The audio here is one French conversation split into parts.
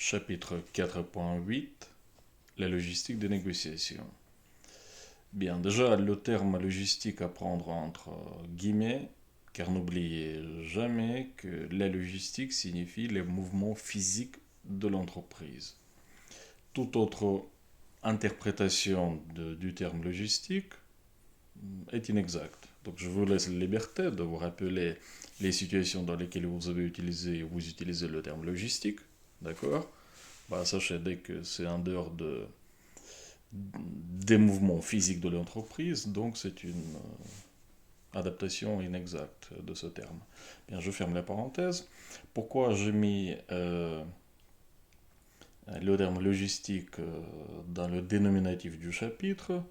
Chapitre 4.8. La logistique des négociations. Bien, déjà, le terme logistique à prendre entre guillemets, car n'oubliez jamais que la logistique signifie les mouvements physiques de l'entreprise. Toute autre interprétation du terme logistique est inexacte. Donc je vous laisse la liberté de vous rappeler les situations dans lesquelles vous utilisez le terme logistique. D'accord? Sachez dès que c'est en dehors des mouvements physiques de l'entreprise, donc c'est une adaptation inexacte de ce terme. Bien, je ferme la parenthèse. Pourquoi j'ai mis le terme logistique dans le dénominatif du chapitre?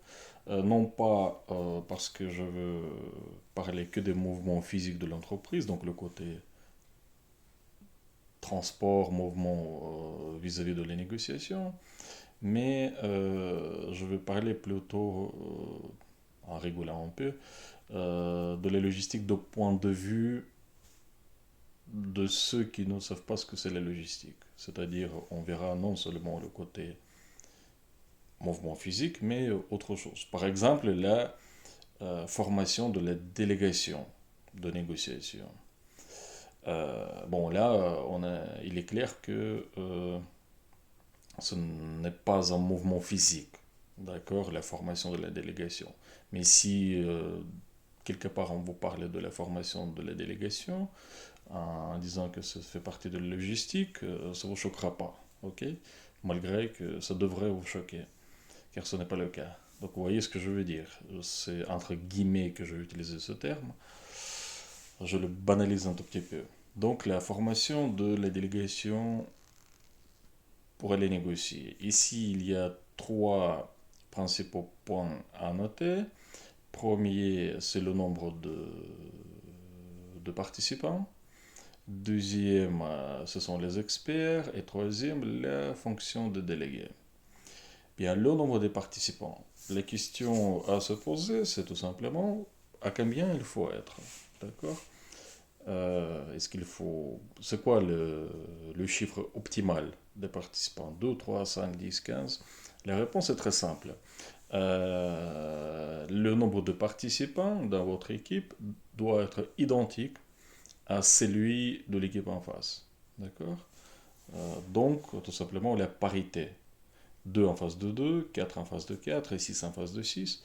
Non pas parce que je veux parler que des mouvements physiques de l'entreprise, donc le côté transport, mouvement vis-à-vis de la négociation, mais je vais parler plutôt, en rigolant un peu, de la logistique de point de vue de ceux qui ne savent pas ce que c'est la logistique. C'est-à-dire, on verra non seulement le côté mouvement physique, mais autre chose. Par exemple, la formation de la délégation de négociation. Bon, là, il est clair que ce n'est pas un mouvement physique, d'accord, la formation de la délégation. Mais si quelque part on vous parle de la formation de la délégation, en disant que ça fait partie de la logistique, ça ne vous choquera pas, ok? Malgré que ça devrait vous choquer, car ce n'est pas le cas. Donc vous voyez ce que je veux dire. C'est entre guillemets que je vais utiliser ce terme. Je le banalise un tout petit peu. Donc la formation de la délégation pour aller négocier. Ici, il y a trois principaux points à noter. Premier, c'est le nombre de participants. Deuxième, ce sont les experts. Et troisième, la fonction de délégué. Bien, le nombre de participants. La question à se poser, c'est tout simplement à combien il faut être. D'accord? Est-ce qu'il faut. C'est quoi le chiffre optimal des participants? 2, 3, 5, 10, 15. La réponse est très simple. Le nombre de participants dans votre équipe doit être identique à celui de l'équipe en face. D'accord? Donc, tout simplement, la parité. 2 en face de 2, 4 en face de 4 et 6 en face de 6.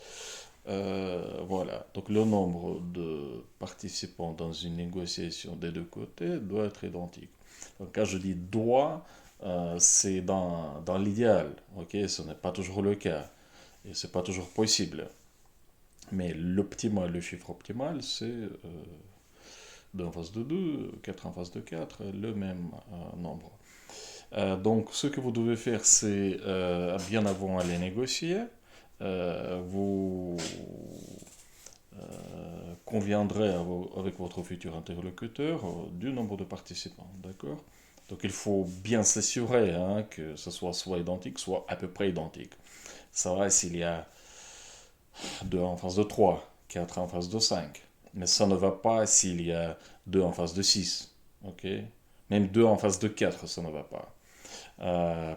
Voilà, donc le nombre de participants dans une négociation des deux côtés doit être identique. Donc quand je dis doit, c'est dans l'idéal, ok? Ce n'est pas toujours le cas et c'est pas toujours possible. Mais l'optimal, le chiffre optimal, c'est 2 en face de 2, 4 en face de 4, le même nombre. Donc ce que vous devez faire, c'est bien avant aller négocier, vous conviendrez avec votre futur interlocuteur du nombre de participants, d'accord? Donc il faut bien s'assurer que ce soit identique, soit à peu près identique. Ça va s'il y a 2 en face de 3, 4 en face de 5. Mais ça ne va pas s'il y a 2 en face de 6. Ok? Même 2 en face de 4, ça ne va pas.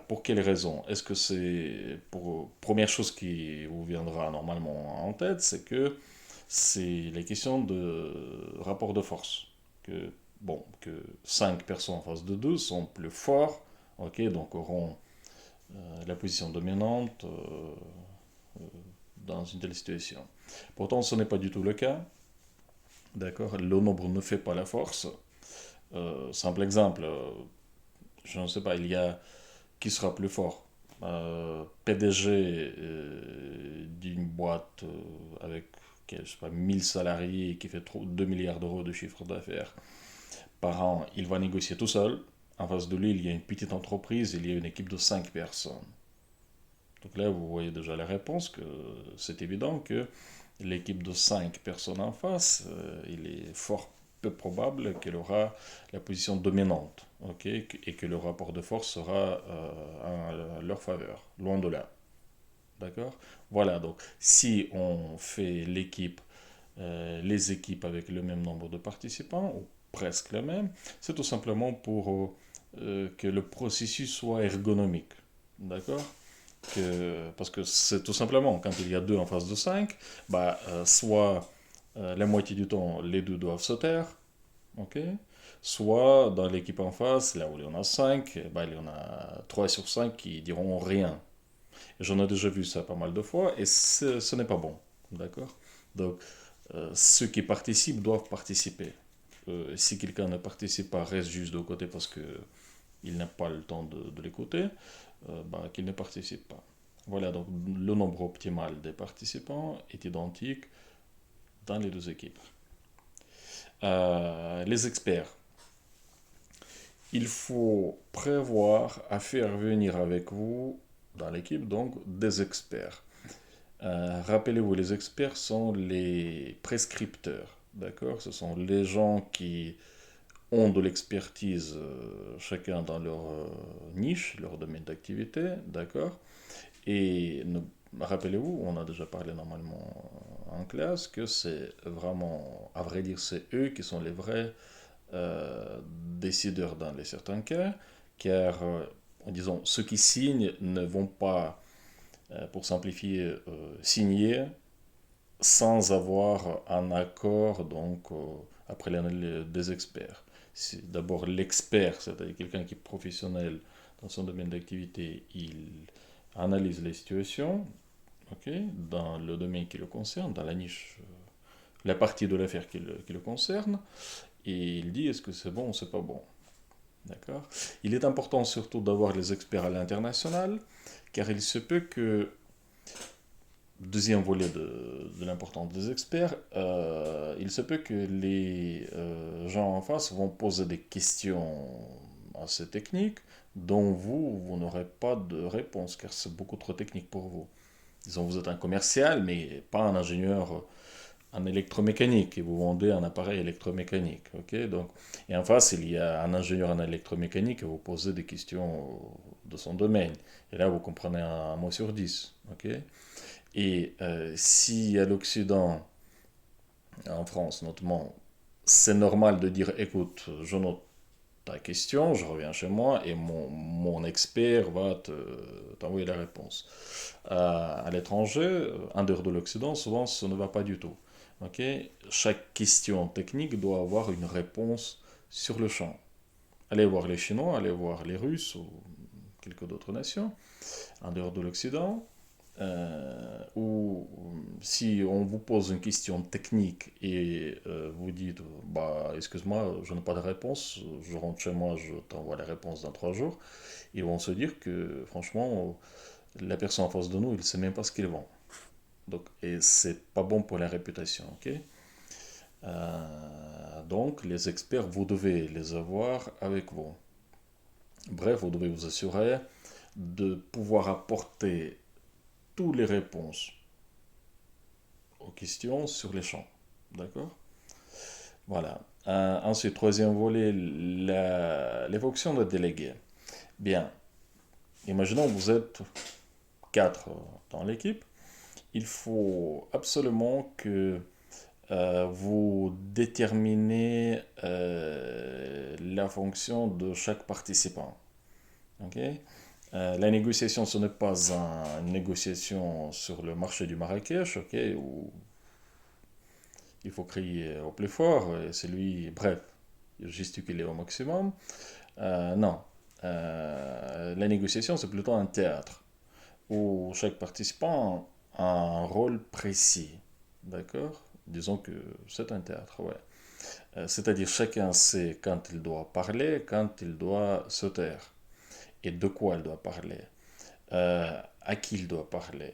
Pour quelle raison? Est-ce que c'est pour première chose qui vous viendra normalement en tête, c'est que c'est la question de rapport de force. Que bon, que 5 personnes en face de 2 sont plus forts, ok, donc auront la position dominante dans une telle situation. Pourtant, ce n'est pas du tout le cas, d'accord? Le nombre ne fait pas la force. Simple exemple, je ne sais pas, il y a qui sera plus fort. PDG d'une boîte avec je sais pas, 1000 salariés qui fait 2 milliards d'euros de chiffre d'affaires par an, il va négocier tout seul. En face de lui, il y a une petite entreprise, il y a une équipe de 5 personnes. Donc là, vous voyez déjà la réponse, que c'est évident que l'équipe de 5 personnes en face, il est fort peu probable qu'elle aura la position dominante, ok, et que le rapport de force sera à leur faveur, loin de là. D'accord? Voilà, donc si on fait les équipes avec le même nombre de participants, ou presque le même, c'est tout simplement pour que le processus soit ergonomique. D'accord? Parce que c'est tout simplement, quand il y a 2 en face de 5, bah, soit la moitié du temps, les deux doivent se taire, ok? Soit dans l'équipe en face, là où il y en a 5, bah, il y en a 3 sur 5 qui diront rien. J'en ai déjà vu ça pas mal de fois et ce n'est pas bon. D'accord? Donc, ceux qui participent doivent participer. Si quelqu'un ne participe pas, reste juste de côté parce qu'il n'a pas le temps de l'écouter, bah, qu'il ne participe pas. Voilà, donc le nombre optimal des participants est identique dans les deux équipes. Les experts. Il faut prévoir à faire venir avec vous dans l'équipe donc des experts. Rappelez-vous, les experts sont les prescripteurs, d'accord? Ce sont les gens qui ont de l'expertise, chacun dans leur niche, leur domaine d'activité, d'accord? Et rappelez-vous, on a déjà parlé normalement en classe, que c'est vraiment, à vrai dire, c'est eux qui sont les vrais décideurs dans les certains cas, car, disons, ceux qui signent ne vont pas, pour simplifier, signer sans avoir un accord, donc, après l'analyse des experts. C'est d'abord l'expert, c'est-à-dire quelqu'un qui est professionnel dans son domaine d'activité, il analyse les situations, ok, dans le domaine qui le concerne, dans la niche, la partie de l'affaire qui le concerne, et il dit est-ce que c'est bon ou c'est pas bon. D'accord? Il est important surtout d'avoir les experts à l'international, car il se peut que, deuxième volet de l'importance des experts, il se peut que les gens en face vont poser des questions assez techniques dont vous n'aurez pas de réponse, car c'est beaucoup trop technique pour vous. Disons, vous êtes un commercial, mais pas un ingénieur en électromécanique, et vous vendez un appareil électromécanique. Ok, donc, et en face, il y a un ingénieur en électromécanique et vous posez des questions de son domaine. Et là, vous comprenez un mot sur 10. Ok, et si à l'Occident, en France notamment, c'est normal de dire écoute, je note ta question, je reviens chez moi et mon expert va t'envoyer la réponse. À l'étranger, en dehors de l'Occident, souvent ce ne va pas du tout. Ok, chaque question technique doit avoir une réponse sur le champ. Allez voir les Chinois, allez voir les Russes ou quelques autres nations en dehors de l'Occident, où si on vous pose une question technique et vous dites bah excuse-moi je n'ai pas de réponse, je rentre chez moi, je t'envoie la réponse dans 3 jours, ils vont se dire que franchement la personne en face de nous il ne sait même pas ce qu'il vend. Donc, et c'est pas bon pour la réputation, ok? Donc les experts vous devez les avoir avec vous. Bref, vous devez vous assurer de pouvoir apporter toutes les réponses aux questions sur les champs. D'accord? Voilà. Ensuite, troisième volet, les fonctions de délégué. Bien, imaginons que vous êtes 4 dans l'équipe. Il faut absolument que vous déterminez la fonction de chaque participant. Ok. La négociation, ce n'est pas une négociation sur le marché du Marrakech, ok, où il faut crier au plus fort, et c'est lui, bref, gesticuler au maximum. Non. La négociation, c'est plutôt un théâtre, où chaque participant a un rôle précis. D'accord? Disons que c'est un théâtre, ouais. C'est-à-dire chacun sait quand il doit parler, quand il doit se taire, et de quoi il doit parler, à qui il doit parler.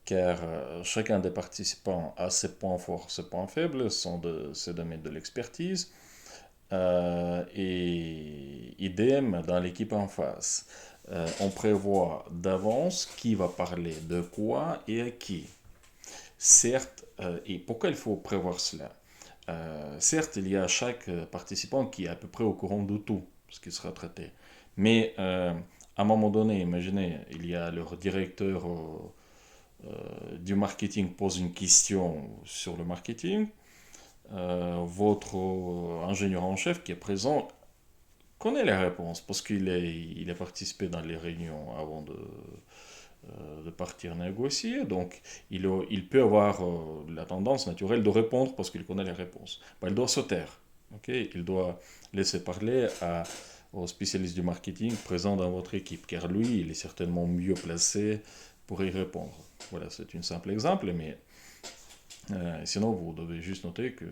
Car chacun des participants a ses points forts, ses points faibles, sont de ses domaines de l'expertise, et idem dans l'équipe en face. On prévoit d'avance qui va parler de quoi et à qui. Certes, et pourquoi il faut prévoir cela? Certes, il y a chaque participant qui est à peu près au courant de tout ce qui sera traité. Mais à un moment donné, imaginez, il y a leur directeur du marketing pose une question sur le marketing. Votre ingénieur en chef qui est présent connaît les réponses parce il a participé dans les réunions avant de partir négocier. Donc, il peut avoir la tendance naturelle de répondre parce qu'il connaît les réponses. Bah, il doit se taire. Ok, il doit laisser parler au spécialiste du marketing présent dans votre équipe, car lui, il est certainement mieux placé pour y répondre. Voilà, c'est un simple exemple, mais sinon, vous devez juste noter que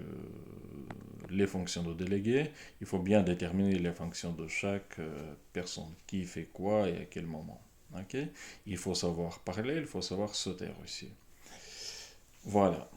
les fonctions de délégué, il faut bien déterminer les fonctions de chaque personne, qui fait quoi et à quel moment. Ok. Il faut savoir parler, il faut savoir se taire aussi. Voilà.